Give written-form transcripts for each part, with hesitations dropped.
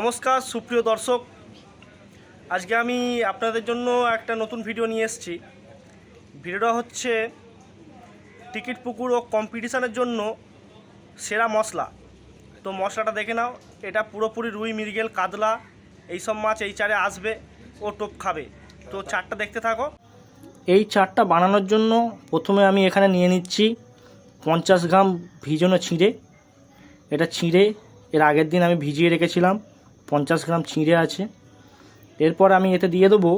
নমস্কার সুপ্রিয় দর্শক, আজকে আমি আপনাদের জন্য একটা নতুন ভিডিও নিয়ে এসেছি। ভিডিওটা হচ্ছে টিকিট পুকুর ও কম্পিটিশানের জন্য সেরা মশলা। তো মশলাটা দেখে নাও। এটা পুরোপুরি রুই, মৃগেল, কাতলা এইসব মাছ এই চারে আসবে ও টোপ খাবে। তো চারটা দেখতে থাকো। এই চারটা বানানোর জন্য প্রথমে আমি এখানে নিয়ে নিচ্ছি 50 গ্রাম ভিজানো চিঁড়ে। এটা চিঁড়ে এর আগের দিন আমি ভিজিয়ে রেখেছিলাম, 50 গ্রাম চিঁড়ে আছে। এরপর আমি এতে দিয়ে দেবো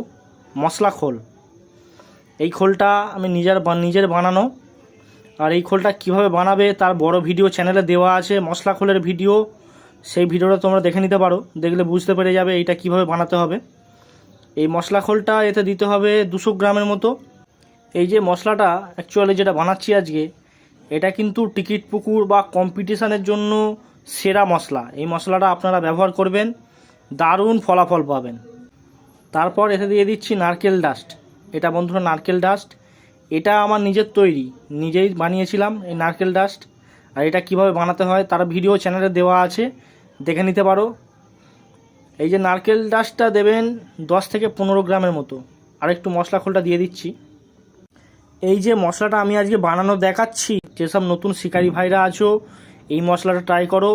মশলা খোল। এই খোলটা আমি নিজের বানানো, আর এই খোলটা কিভাবে বানাবে তার বড় ভিডিও চ্যানেলে দেওয়া আছে, মশলা খোলের ভিডিও। সেই ভিডিওটা তোমরা দেখে নিতে পারো, দেখলে বুঝতে পেরে যাবে এইটা কিভাবে বানাতে হবে। এই মশলা খোলটা এতে দিতে হবে 200 গ্রামের মতো। এই যে মশলাটা অ্যাকচুয়ালি যেটা বানাচ্ছি আজকে, এটা কিন্তু টিকিট পুকুর বা কম্পিটিশানের জন্য সেরা মশলা। এই মশলাটা আপনারা ব্যবহার করবেন, দারুণ ফলাফল পাবেন। তারপর এতে দিয়ে দিচ্ছি নারকেল ডাস্ট। এটা বন্ধুরা নারকেল ডাস্ট, এটা আমার নিজের তৈরি, নিজেই বানিয়েছিলাম এই নারকেল ডাস্ট। আর এটা কিভাবে বানাতে হয় তার ভিডিও চ্যানেলে দেওয়া আছে, দেখে নিতে পারো। এই যে নারকেল ডাস্টটা দেবেন 10 থেকে 15 গ্রামের মতো। আর একটু মশলা খোলটা দিয়ে দিচ্ছি। এই যে মশলাটা আমি আজকে বানানো দেখাচ্ছি, যেসব নতুন শিকারি ভাইরা আছো এই মশলাটা ট্রাই করো,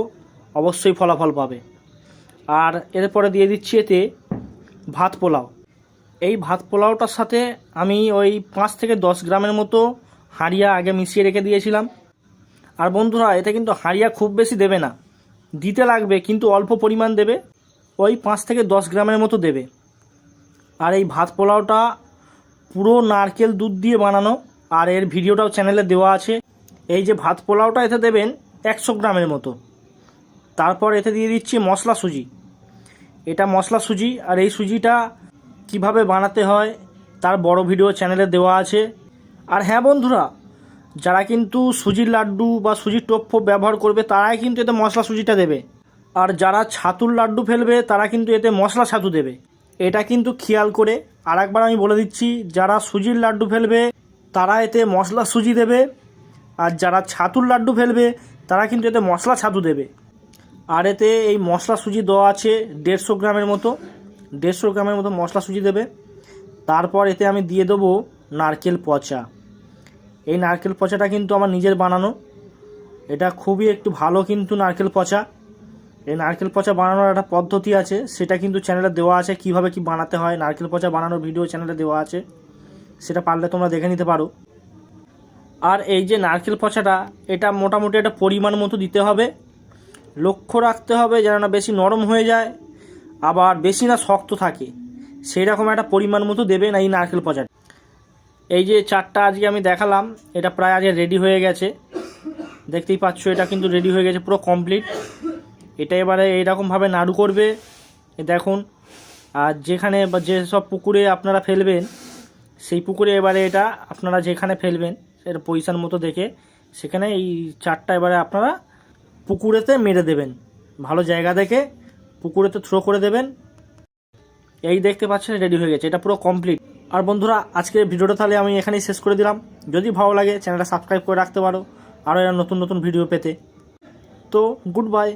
অবশ্যই ফলাফল পাবে। আর এরপরে দিয়ে দিচ্ছি এতে ভাত পোলাও। এই ভাত পোলাওটার সাথে আমি ওই 5 থেকে 10 গ্রামের মতো হাঁড়িয়া আগে মিশিয়ে রেখে দিয়েছিলাম। আর বন্ধুরা এতে কিন্তু হাঁড়িয়া খুব বেশি দেবে না, দিতে লাগবে কিন্তু অল্প পরিমাণ দেবে, ওই 5 থেকে 10 গ্রামের মতো দেবে। আর এই ভাত পোলাওটা পুরো নারকেল দুধ দিয়ে বানানো, আর এর ভিডিওটাও চ্যানেলে দেওয়া আছে। এই যে ভাত পোলাওটা এতে দেবেন 100 গ্রামের মতো। তারপর এতে দিয়ে দিচ্ছি মশলা সুজি। এটা মশলা সুজি, আর এই সুজিটা কিভাবে বানাতে হয় তার বড় ভিডিও চ্যানেলে দেওয়া আছে। আর হ্যাঁ বন্ধুরা, যারা কিন্তু সুজির লাড্ডু বা সুজির টোপ ব্যবহার করবে তারাই কিন্তু এতে মশলা সুজিটা দেবে। আর যারা ছাতুর লাড্ডু ফেলবে তারা কিন্তু এতে মশলা ছাতু দেবে। এটা কিন্তু খেয়াল করে আর একবার আমি বলে দিচ্ছি, যারা সুজির লাড্ডু ফেলবে তারা এতে মশলা সুজি দেবে, আর যারা ছাতুর লাড্ডু ফেলবে তারা কিন্তু এতে মশলা ছাতু দেবে। আর এতে এই মশলা সুজি দেওয়া আছে 150 গ্রামের মতো, 150 গ্রামের মতো মশলা সুজি দেবে। তারপর এতে আমি দিয়ে দেবো নারকেল পচা। এই নারকেল পচাটা কিন্তু আমার নিজের বানানো, এটা খুবই একটু ভালো কিন্তু নারকেল পচা। এই নারকেল পচা বানানোর একটা পদ্ধতি আছে, সেটা কিন্তু চ্যানেলে দেওয়া আছে, কিভাবে কি বানাতে হয় নারকেল পচা বানানোর ভিডিও চ্যানেলে দেওয়া আছে, সেটা পারলে তোমরা দেখে নিতে পারো। আর এই যে নারকেল পচাটা, এটা মোটামুটি একটা পরিমাণ মতো দিতে হবে, লক্ষ্য রাখতে হবে যেন না বেশি নরম হয়ে যায় আবার বেশি না শক্ত থাকে, সেই রকম একটা পরিমাণ মতো দেবে না এই নারকেল পচাটা। এই যে চারটা আজকে আমি দেখালাম, এটা প্রায় আজকে রেডি হয়ে গেছে, দেখতেই পাচ্ছ এটা কিন্তু রেডি হয়ে গেছে, পুরো কমপ্লিট। এটা এবারে এইরকমভাবে নাড়ু করবে, দেখুন। আর যেখানে বা যেসব পুকুরে আপনারা ফেলবেন সেই পুকুরে এবারে এটা আপনারা যেখানে ফেলবেন সেটা পজিশান মতো দেখে সেখানে এই চারটা এবারে আপনারা পুকুরেতে মেরে দেবেন, ভালো জায়গা দেখে পুকুরেতে থ্রো করে দেবেন। এই দেখতে পাচ্ছেন রেডি হয়ে গেছে, এটা পুরো কমপ্লিট। আর বন্ধুরা আজকের ভিডিওটা তাহলে আমি এখানেই শেষ করে দিলাম। যদি ভালো লাগে চ্যানেলটা সাবস্ক্রাইব করে রাখতে পারো আরও এরা নতুন নতুন ভিডিও পেতে। তো গুড বাই।